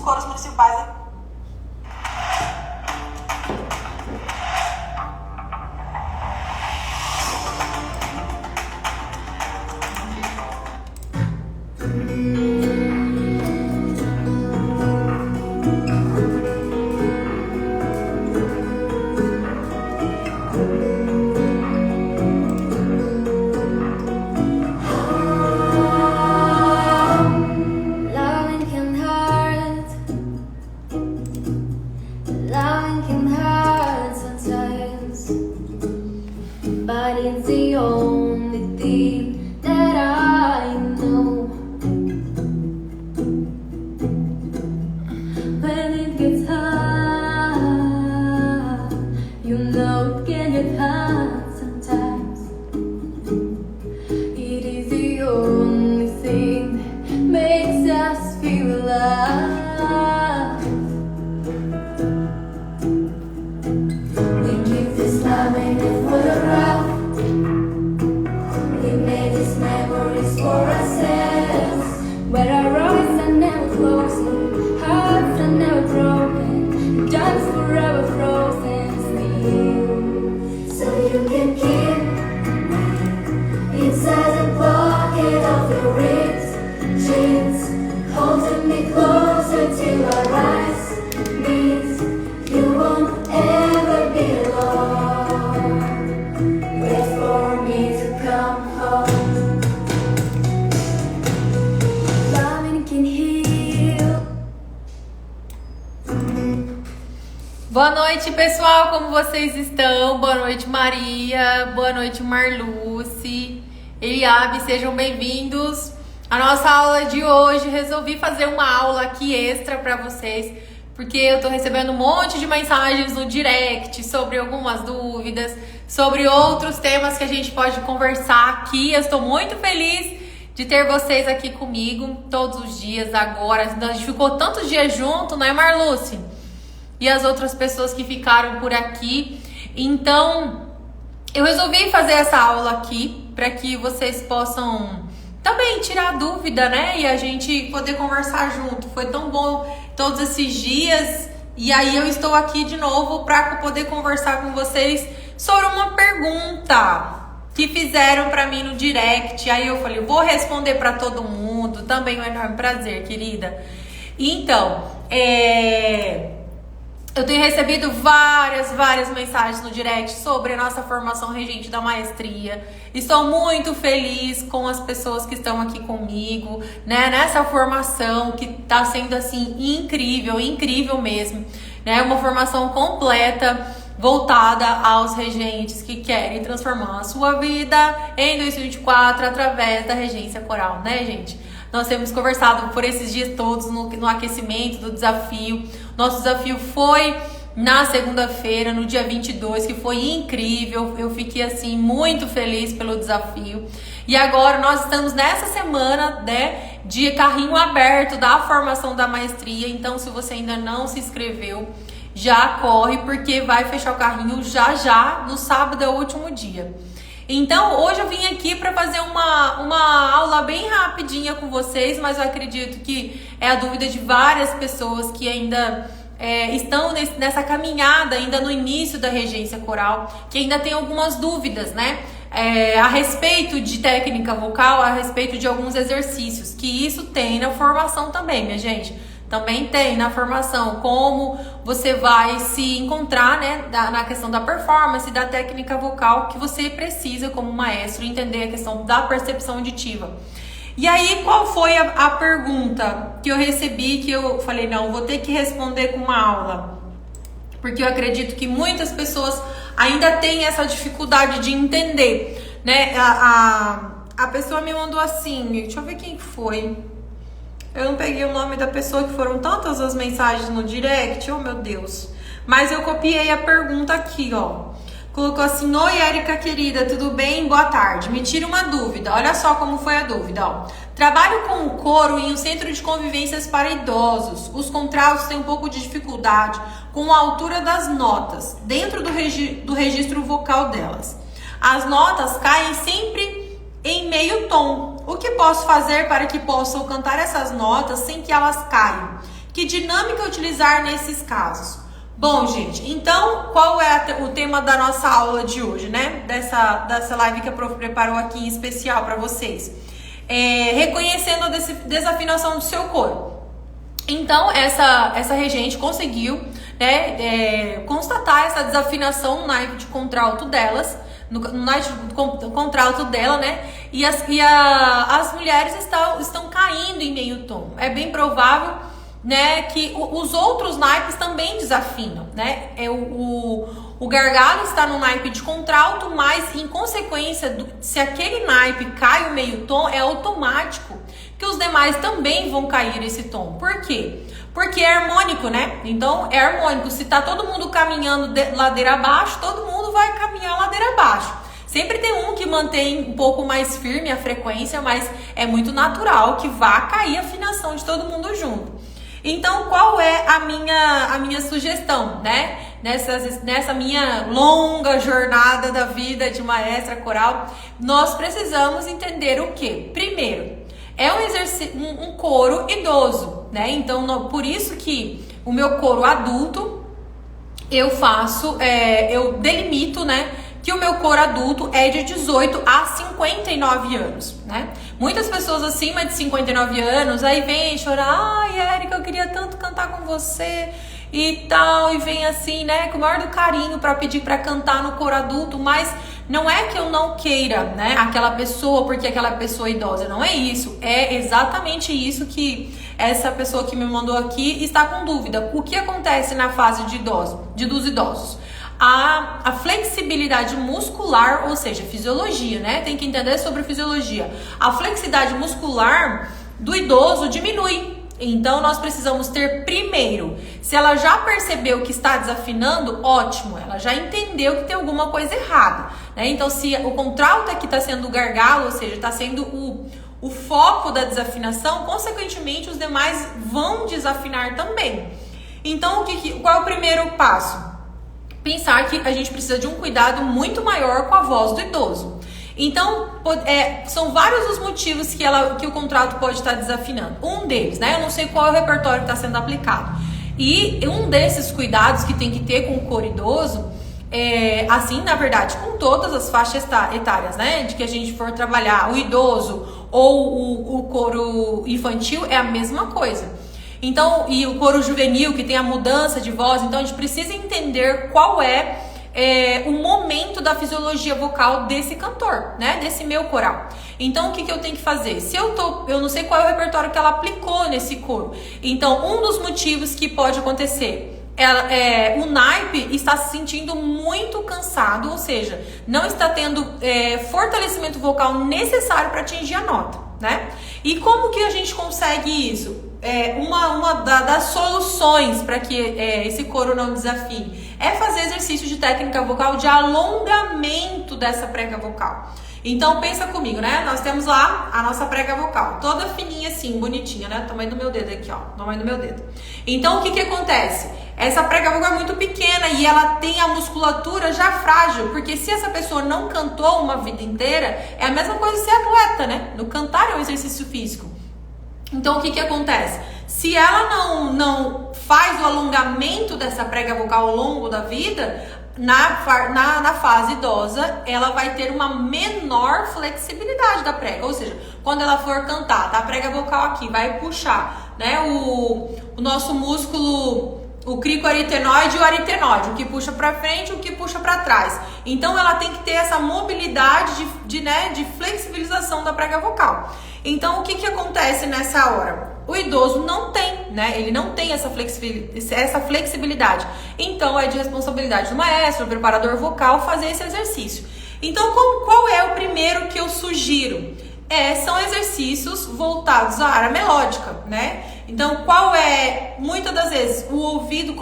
coros municipais. But it's the only thing that I know. When it gets hard, you know it can get hard sometimes. It is the only thing that makes us feel alive. We keep this love in the photograph. For ourselves, where our eyes are never closing, hearts are never broken, time's forever frozen still. So you can keep me inside the pocket of your ribs, jeans, holding me closer till our eyes meet. You won't ever be alone. Wait for me to come home. Boa noite, pessoal, como vocês estão? Boa noite, Maria, boa noite, Marluce, Eliabe, sejam bem-vindos à nossa aula de hoje. Resolvi fazer uma aula aqui extra para vocês, porque eu tô recebendo um monte de mensagens no direct sobre algumas dúvidas, sobre outros temas que a gente pode conversar aqui. Eu estou muito feliz de ter vocês aqui comigo todos os dias agora. A gente ficou tantos dias junto, né, Marluce? E as outras pessoas que ficaram por aqui. Então, eu resolvi fazer essa aula aqui para que vocês possam também tirar dúvida, né? E a gente poder conversar junto. Foi tão bom todos esses dias. E aí eu estou aqui de novo para poder conversar com vocês sobre uma pergunta que fizeram para mim no direct. Aí eu falei, vou responder para todo mundo. Também é um enorme prazer, querida. Então, eu tenho recebido várias mensagens no direct sobre a nossa formação regente da maestria. Estou muito feliz com as pessoas que estão aqui comigo, né? Nessa formação que está sendo assim incrível mesmo, né? Uma formação completa voltada aos regentes que querem transformar a sua vida em 2024 através da regência coral, né, gente? Nós temos conversado por esses dias todos no aquecimento do desafio. Nosso desafio foi na segunda-feira, no dia 22, que foi incrível. Eu fiquei assim muito feliz pelo desafio. E agora nós estamos nessa semana, né, de carrinho aberto da formação da maestria. Então, se você ainda não se inscreveu, já corre, porque vai fechar o carrinho já no sábado, é o último dia. Então, hoje eu vim aqui para fazer uma aula bem rapidinha com vocês, mas eu acredito que é a dúvida de várias pessoas que ainda estão nessa caminhada, ainda no início da regência coral, que ainda tem algumas dúvidas, né? A respeito de técnica vocal, a respeito de alguns exercícios, que isso tem na formação também, minha gente. Também tem na formação como você vai se encontrar, né, na questão da performance, da técnica vocal, que você precisa como maestro entender a questão da percepção auditiva. E aí, qual foi a pergunta que eu recebi, que eu falei, não, vou ter que responder com uma aula, porque eu acredito que muitas pessoas ainda têm essa dificuldade de entender, né? A pessoa me mandou assim, deixa eu ver quem foi. Eu não peguei o nome da pessoa, que foram tantas as mensagens no direct, oh meu Deus. Mas eu copiei a pergunta aqui, ó. Colocou assim, oi Érica querida, tudo bem? Boa tarde. Me tira uma dúvida, olha só como foi a dúvida, ó. Trabalho com o coro em um centro de convivências para idosos. Os contraltos têm um pouco de dificuldade com a altura das notas, dentro do registro vocal delas. As notas caem sempre em meio tom. O que posso fazer para que possam cantar essas notas sem que elas caiam? Que dinâmica utilizar nesses casos? Bom, gente, então qual é o tema da nossa aula de hoje, né? Dessa live que a prof preparou aqui em especial para vocês. Reconhecendo a desafinação do seu coro. Então, essa regente conseguiu, né, constatar essa desafinação no naipe de contralto delas, no naipe de contralto dela, né? E as mulheres estão caindo em meio tom. É bem provável, né, que os outros naipes também desafinam, né? O gargalo está no naipe de contralto, mas em consequência, se aquele naipe cai o meio tom, é automático que os demais também vão cair esse tom. Por quê? Porque é harmônico, né? Então, é harmônico. Se tá todo mundo caminhando ladeira abaixo, todo mundo vai caminhar ladeira abaixo. Sempre tem um que mantém um pouco mais firme a frequência, mas é muito natural que vá cair a afinação de todo mundo junto. Então, qual é a minha sugestão, né? Nessa minha longa jornada da vida de maestra coral, nós precisamos entender o quê? Primeiro, é um coro idoso, né? Então, por isso que o meu coro adulto, eu delimito, né? Que o meu coro adulto é de 18 a 59 anos, né? Muitas pessoas acima de 59 anos, aí vem chorar, ai, Érica, eu queria tanto cantar com você e tal, e vem assim, né, com o maior do carinho para pedir para cantar no coro adulto, mas não é que eu não queira, né, aquela pessoa porque aquela pessoa é idosa, não é isso, é exatamente isso que essa pessoa que me mandou aqui está com dúvida. O que acontece na fase dos idosos? A flexibilidade muscular, ou seja, fisiologia, né? Tem que entender sobre fisiologia. A flexibilidade muscular do idoso diminui. Então, nós precisamos ter primeiro, se ela já percebeu que está desafinando, ótimo, ela já entendeu que tem alguma coisa errada, né? Então, se o contralto aqui está sendo o gargalo, ou seja, está sendo o foco da desafinação, consequentemente, os demais vão desafinar também. Então, qual é o primeiro passo? Pensar que a gente precisa de um cuidado muito maior com a voz do idoso. Então, são vários os motivos que o contralto pode estar desafinando. Um deles, né? Eu não sei qual é o repertório que está sendo aplicado. E um desses cuidados que tem que ter com o coro idoso, assim, na verdade, com todas as faixas etárias, né? De que a gente for trabalhar o idoso ou o coro infantil, é a mesma coisa. Então, e o coro juvenil, que tem a mudança de voz, então a gente precisa entender qual é o momento da fisiologia vocal desse cantor, né? Desse meu coral. Então, o que eu tenho que fazer? Se eu não sei qual é o repertório que ela aplicou nesse coro. Então, um dos motivos que pode acontecer o naipe está se sentindo muito cansado, ou seja, não está tendo fortalecimento vocal necessário para atingir a nota, né? E como que a gente consegue isso? Uma das soluções para que esse coro não desafine é fazer exercício de técnica vocal de alongamento dessa prega vocal. Então pensa comigo, né? Nós temos lá a nossa prega vocal, toda fininha assim, bonitinha, né? Tamanho do meu dedo aqui, ó, tamanho do meu dedo. Então o que acontece? Essa prega vocal é muito pequena e ela tem a musculatura já frágil, porque se essa pessoa não cantou uma vida inteira, é a mesma coisa ser atleta, né? No cantar é um exercício físico. Então, o que acontece? Se ela não faz o alongamento dessa prega vocal ao longo da vida, na fase idosa, ela vai ter uma menor flexibilidade da prega. Ou seja, quando ela for cantar, tá? A prega vocal aqui vai puxar, né? O nosso músculo, o cricoaritenoide e o aritenoide, o que puxa para frente e o que puxa para trás. Então, ela tem que ter essa mobilidade de flexibilização da prega vocal. Então, o que acontece nessa hora? O idoso não tem, né? Ele não tem essa flexibilidade. Então, é de responsabilidade do maestro, do preparador vocal, fazer esse exercício. Então, qual é o primeiro que eu sugiro? São exercícios voltados à área melódica, né? Então, muitas das vezes, o ouvido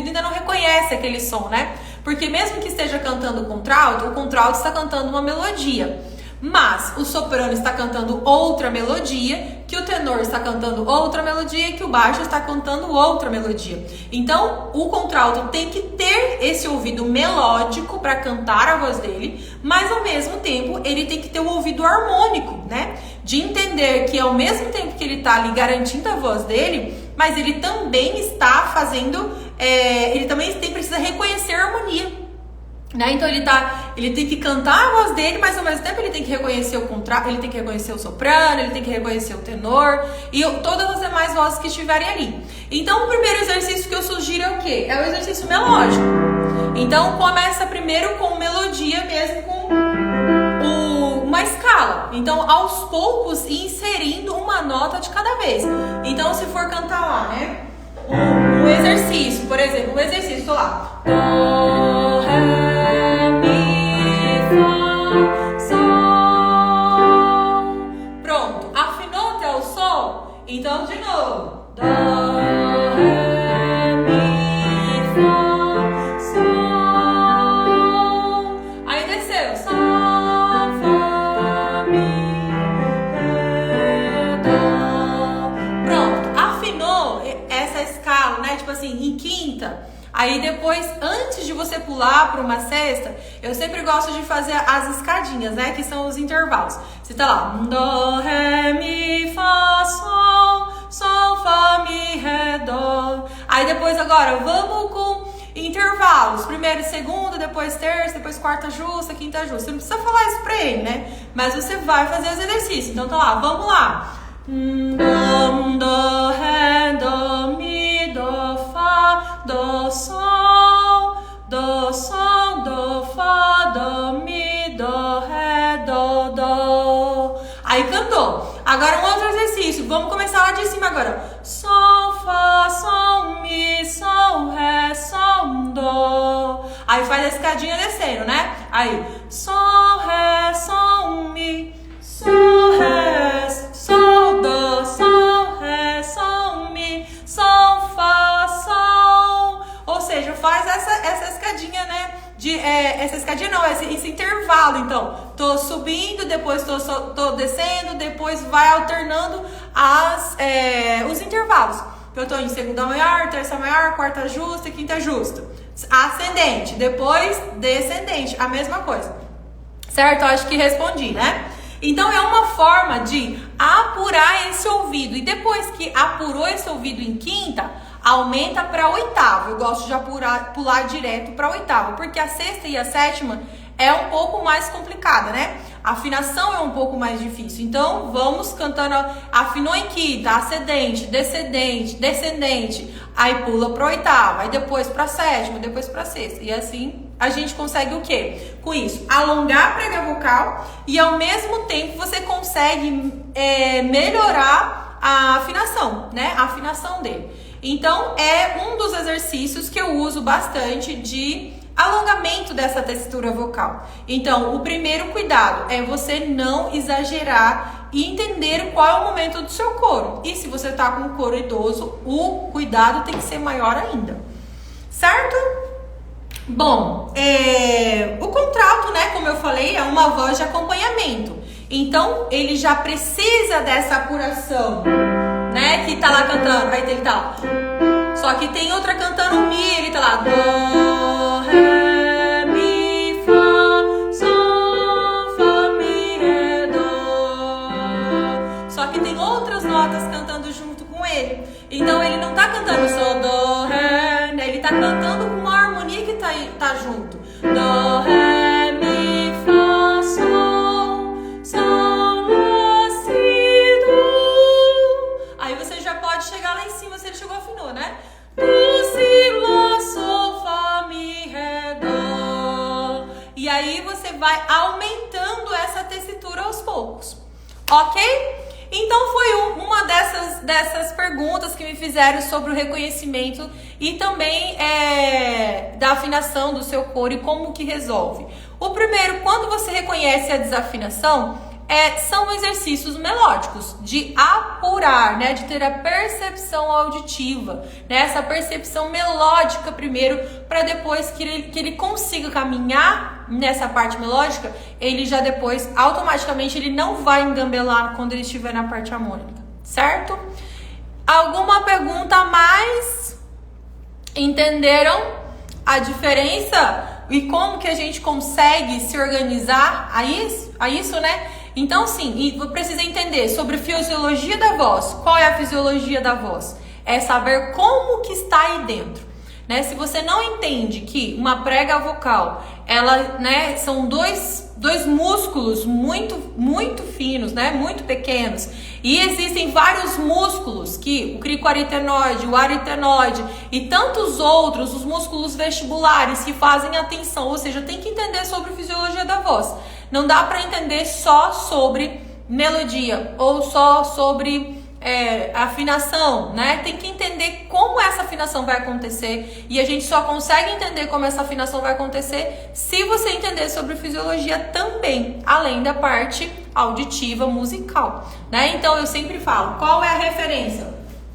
ainda não reconhece aquele som, né? Porque mesmo que esteja cantando o contralto está cantando uma melodia. Mas o soprano está cantando outra melodia, que o tenor está cantando outra melodia e que o baixo está cantando outra melodia. Então, o contralto tem que ter esse ouvido melódico para cantar a voz dele, mas ao mesmo tempo ele tem que ter o ouvido harmônico, né? De entender que ao mesmo tempo que ele está ali garantindo a voz dele, mas ele também está fazendo, ele também precisa reconhecer a harmonia. Né? Então ele tem que cantar a voz dele, mas ao mesmo tempo ele tem que reconhecer o contrato, ele tem que reconhecer o soprano, ele tem que reconhecer o tenor e todas as demais vozes que estiverem ali. Então o primeiro exercício que eu sugiro é o quê? É o exercício melódico. Então começa primeiro com melodia mesmo, com uma escala. Então aos poucos inserindo uma nota de cada vez. Então se for cantar lá, né? Um exercício, por exemplo, tô lá. Dó, ré, mi, fá, sol. Pronto, afinou até o sol? Então de novo. Dó, ré, mi, fá, sol. Aí desceu. Sol, fá, mi, ré, dó. Pronto, afinou essa escala, né? Tipo assim, em quinta. Aí depois, antes de você pular para uma sexta, eu sempre gosto de fazer as escadinhas, né? Que são os intervalos. Você tá lá, dó, ré, mi, fá, sol, sol, fá, mi, ré, dó. Aí depois agora, vamos com intervalos. Primeiro, segundo, depois terça, depois quarta justa, quinta justa. Você não precisa falar isso pra ele, né? Mas você vai fazer os exercícios. Então tá lá, vamos lá. Dó, ré, dó, mi, dó, fá, dó, sol, dó, fá, dó, mi, dó, ré, dó, dó. Aí cantou. Agora um outro exercício. Vamos começar lá de cima agora. Sol, fá, sol, mi, sol, ré, sol, dó. Aí faz a escadinha descendo, né? Aí, sol, ré, sol, mi, sol, ré, sol, dó, sol, ré, sol, mi, sol, fá, sol. Ou seja, faz essa escadinha, né? Essa escadinha não, esse intervalo. Então, tô subindo, depois tô descendo, depois vai alternando os intervalos. Eu tô em segunda maior, terça maior, quarta justa e quinta justa. Ascendente, depois descendente, a mesma coisa. Certo? Acho que respondi, né? Então é uma forma de apurar esse ouvido. E depois que apurou esse ouvido em quinta, aumenta para oitava. Eu gosto de pular direto para oitava, porque a sexta e a sétima é um pouco mais complicada, né? A afinação é um pouco mais difícil. Então vamos cantando, afinou em quinta, ascendente, descendente, aí pula para oitava, aí depois para sétima, depois para sexta. E assim a gente consegue o quê? Com isso, alongar a prega vocal e ao mesmo tempo você consegue melhorar a afinação, né? A afinação dele. Então é um dos exercícios que eu uso bastante de alongamento dessa textura vocal. Então o primeiro cuidado é você não exagerar e entender qual é o momento do seu coro. E se você tá com o coro idoso, o cuidado tem que ser maior ainda. Certo? Bom, o contralto, né, como eu falei, é uma voz de acompanhamento. Então, ele já precisa dessa apuração, né, que tá lá cantando. Aí ele tá lá. Só que tem outra cantando Mi, ele tá lá. Dó, ré, mi, fá, sol, fá, mi, ré, dó. Só que tem outras notas cantando junto com ele. Então, ele não tá cantando só dó, ré, né? Ele tá cantando com uma harmonia que tá junto. Dó, ré, mi, fá, sol, sol, lá, si, do. Aí você já pode chegar lá em cima se ele chegou afinou, né? Do, si, lá, sol, fá, mi, ré, dó. E aí você vai aumentando essa tessitura aos poucos. Ok? Então foi uma dessas perguntas que me fizeram sobre o reconhecimento e também da afinação do seu coro e como que resolve. O primeiro, quando você reconhece a desafinação, são exercícios melódicos, de apurar, né, de ter a percepção auditiva, né, essa percepção melódica primeiro, para depois que ele consiga caminhar nessa parte melódica, ele já depois, automaticamente, ele não vai engambelar quando ele estiver na parte harmônica, certo? Alguma pergunta a mais? Entenderam a diferença e como que a gente consegue se organizar a isso, né? Então, sim, e precisa entender sobre fisiologia da voz. Qual é a fisiologia da voz? é saber como que está aí dentro, né? Se você não entende que uma prega vocal, ela, né, são dois músculos muito finos, né, muito pequenos, e existem vários músculos, que o cricoaritenoide, o aritenoide e tantos outros, os músculos vestibulares que fazem a tensão, ou seja, tem que entender sobre fisiologia da voz. Não dá para entender só sobre melodia ou só sobre afinação, né? Tem que entender como essa afinação vai acontecer, e a gente só consegue entender como essa afinação vai acontecer se você entender sobre fisiologia também, além da parte auditiva musical, né? Então eu sempre falo, qual é a referência?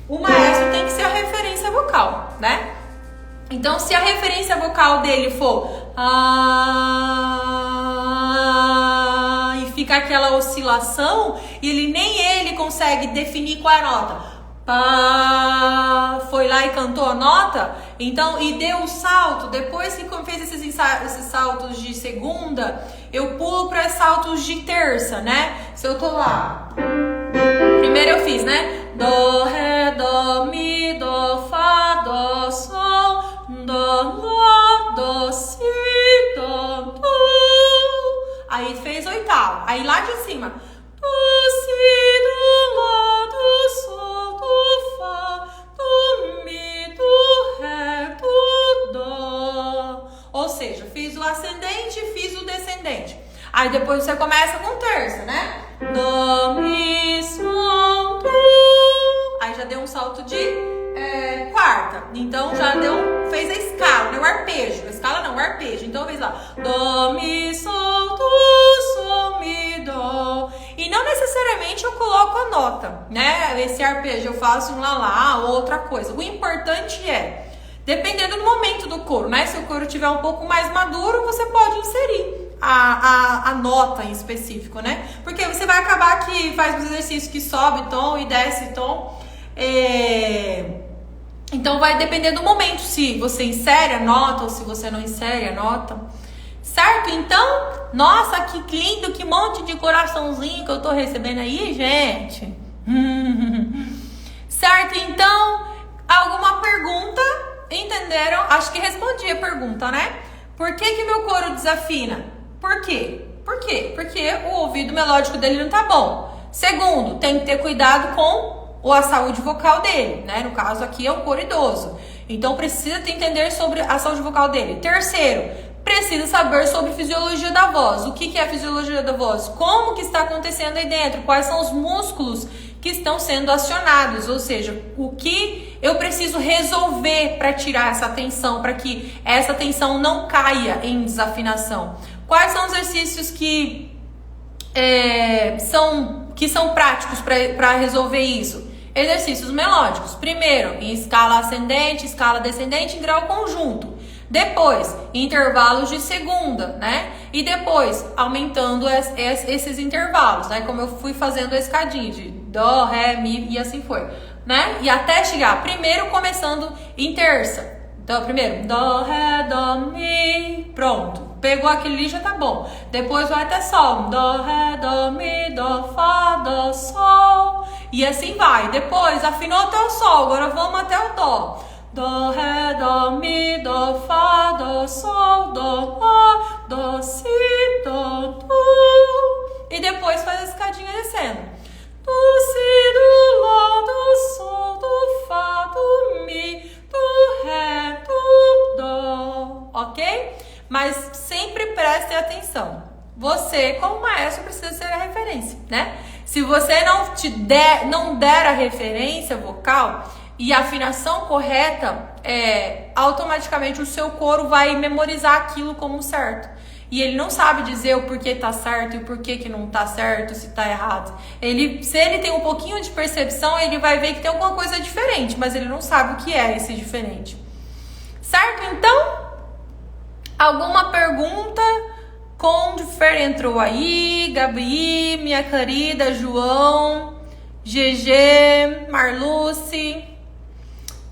O maestro tem que ser a referência vocal, né? Então, se a referência vocal dele for e fica aquela oscilação, e nem ele consegue definir qual é a nota. Pá, foi lá e cantou a nota, então, e deu o salto. Depois que fez esses saltos de segunda, eu pulo para saltos de terça, né? Se eu tô lá, primeiro eu fiz, né? Do, ré, do, mi, do, fá, do, sol, do, lá, do, si, do, do. Aí fez oitavo. Aí lá de cima, do, si, do, lá, do, sol, do, fá, do, mi, do, ré, do, dó. Ou seja, fiz o ascendente e fiz o descendente. Aí depois você começa com terça, né? Do, mi, sol, do. Aí já deu um salto de quarta. Então já fez a escala, né? O arpejo. A escala não, o arpejo. Então fez lá. Do, mi, sol, do, sol, mi, dó. E não necessariamente eu coloco a nota, né? Esse arpejo eu faço um lá ou outra coisa. O importante é, dependendo do momento do coro, né? Se o coro estiver um pouco mais maduro, você pode inserir a nota em específico, né? Porque você vai acabar que faz um exercício que sobe tom e desce tom. Então vai depender do momento, se você insere a nota ou se você não insere a nota, certo? Então, nossa, que lindo, que monte de coraçãozinho que eu tô recebendo aí, gente. Certo? Então, alguma pergunta? Entenderam? Acho que respondi a pergunta, né? Por que meu coro desafina? Por quê? Por quê? Porque o ouvido melódico dele não tá bom. Segundo, tem que ter cuidado com a saúde vocal dele, né? No caso aqui é um coro idoso. Então precisa entender sobre a saúde vocal dele. Terceiro, precisa saber sobre fisiologia da voz. O que é a fisiologia da voz? Como que está acontecendo aí dentro? Quais são os músculos que estão sendo acionados? Ou seja, o que eu preciso resolver para tirar essa tensão, para que essa tensão não caia em desafinação? Quais são os exercícios que são práticos para resolver isso? Exercícios melódicos. Primeiro, em escala ascendente, escala descendente, em grau conjunto. Depois, intervalos de segunda, né? E depois, aumentando esses intervalos, né? Como eu fui fazendo a escadinha de dó, ré, mi e assim foi, né? E até chegar, primeiro começando em terça. Então, primeiro, dó, ré, dó, mi, pronto. Pegou aquele ali, já tá bom. Depois vai até sol. Dó, ré, dó, mi, dó, fá, dó, sol. E assim vai. Depois afinou até o sol. Agora vamos até o dó. Dó, ré, dó, mi, dó, fá, dó, sol, dó, lá, dó, si, dó, do. E depois faz a escadinha descendo. Do, si, do, lá, do, sol, do, fá, do, mi, do, ré, do, dó. Ok? Mas sempre preste atenção. Você, como maestro, precisa ser a referência, né? Se você não der a referência vocal e a afinação correta, automaticamente o seu coro vai memorizar aquilo como certo. E ele não sabe dizer o porquê tá certo e o porquê que não tá certo, se tá errado. Se ele tem um pouquinho de percepção, ele vai ver que tem alguma coisa diferente, mas ele não sabe o que é esse diferente. Certo? Então, alguma pergunta? Confer entrou aí, Gabi, minha querida, João, GG, Marluce.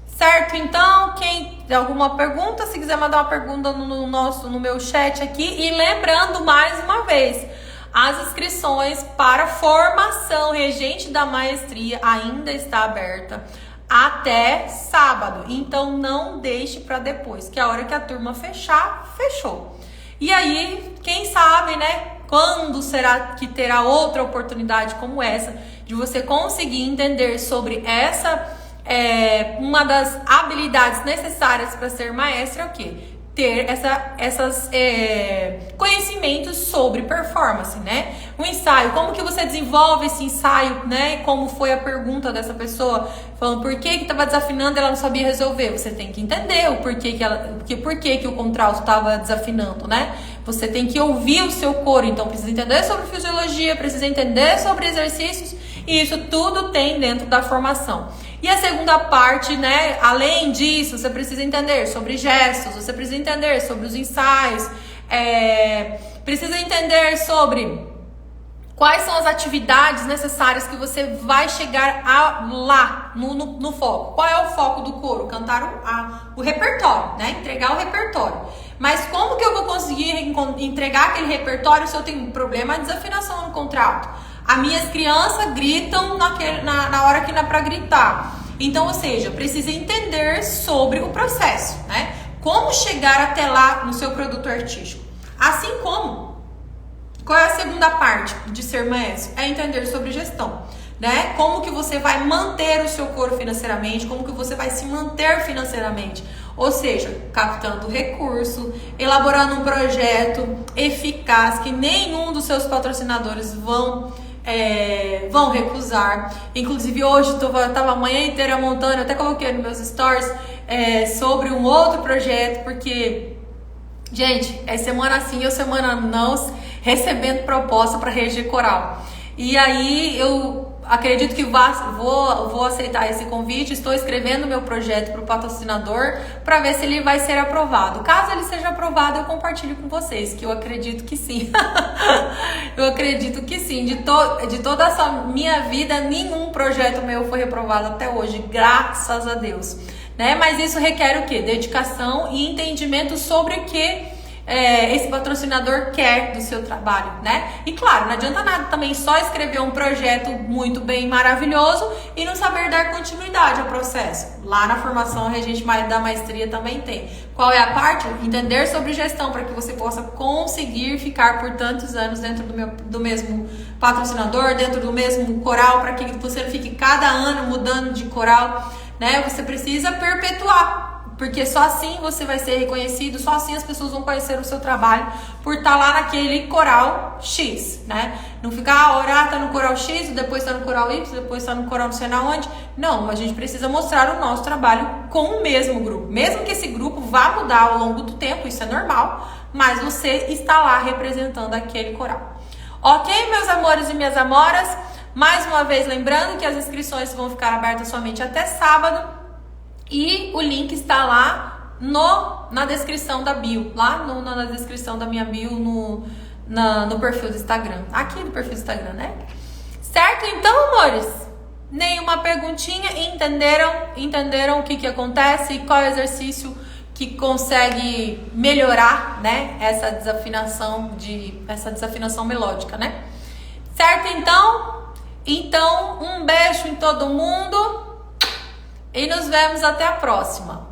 Certo? Então, quem tem alguma pergunta, se quiser mandar uma pergunta no meu chat aqui. E lembrando mais uma vez, as inscrições para formação regente da maestria ainda está aberta. até sábado. Então não deixe para depois, que a hora que a turma fechar, fechou. E aí, quem sabe, né? Quando será que terá outra oportunidade como essa de você conseguir entender sobre essa uma das habilidades necessárias para ser maestra é o quê? Ter essas conhecimentos sobre performance, né? O ensaio, como que você desenvolve esse ensaio, né? Como foi a pergunta dessa pessoa, falando por que estava desafinando e ela não sabia resolver. Você tem que entender o porquê que o contralto estava desafinando, né? Você tem que ouvir o seu coro, então precisa entender sobre fisiologia, precisa entender sobre exercícios, e isso tudo tem dentro da formação. E a segunda parte, né, além disso, você precisa entender sobre gestos, você precisa entender sobre os ensaios, precisa entender sobre quais são as atividades necessárias que você vai chegar lá no foco. Qual é o foco do coro? Cantar o repertório, né? Entregar o repertório. Mas como que eu vou conseguir entregar aquele repertório se eu tenho um problema de desafinação no contralto? As minhas crianças gritam na hora que não é para gritar. Então, ou seja, precisa entender sobre o processo, né? Como chegar até lá no seu produto artístico. Assim como, qual é a segunda parte de ser maestro? É entender sobre gestão, né? Como que você vai manter o seu coro financeiramente, como que você vai se manter financeiramente. Ou seja, captando recurso, elaborando um projeto eficaz que nenhum dos seus patrocinadores vão recusar. Inclusive hoje eu tava a manhã inteira montando, eu até coloquei nos meus stories sobre um outro projeto, porque, gente, é semana sim ou semana não, recebendo proposta para reger coral. E aí eu acredito que vou aceitar esse convite. Estou escrevendo meu projeto para o patrocinador para ver se ele vai ser aprovado. Caso ele seja aprovado, eu compartilho com vocês, que eu acredito que sim. Eu acredito que sim. De toda essa minha vida, nenhum projeto meu foi reprovado até hoje, graças a Deus, né? Mas isso requer o quê? Dedicação e entendimento sobre o que esse patrocinador quer do seu trabalho, né? E claro, não adianta nada também só escrever um projeto muito bem, maravilhoso e não saber dar continuidade ao processo. Lá na formação regente da maestria também tem. Qual é a parte? Entender sobre gestão, para que você possa conseguir ficar por tantos anos dentro do mesmo patrocinador, dentro do mesmo coral, para que você não fique cada ano mudando de coral, né? Você precisa perpetuar. Porque só assim você vai ser reconhecido, só assim as pessoas vão conhecer o seu trabalho por estar lá naquele coral X, né? Não ficar, tá no coral X, depois tá no coral Y, depois tá no coral não sei na onde. Não, a gente precisa mostrar o nosso trabalho com o mesmo grupo. Mesmo que esse grupo vá mudar ao longo do tempo, isso é normal, mas você está lá representando aquele coral. Ok, meus amores e minhas amoras? Mais uma vez lembrando que as inscrições vão ficar abertas somente até sábado. E o link está lá na descrição da bio, na descrição da minha bio no perfil do Instagram, aqui no perfil do Instagram, né? Certo? Então, amores, nenhuma perguntinha, entenderam o que acontece, qual é o exercício que consegue melhorar, né, essa desafinação melódica, né? Certo? Então um beijo em todo mundo. E nos vemos até a próxima.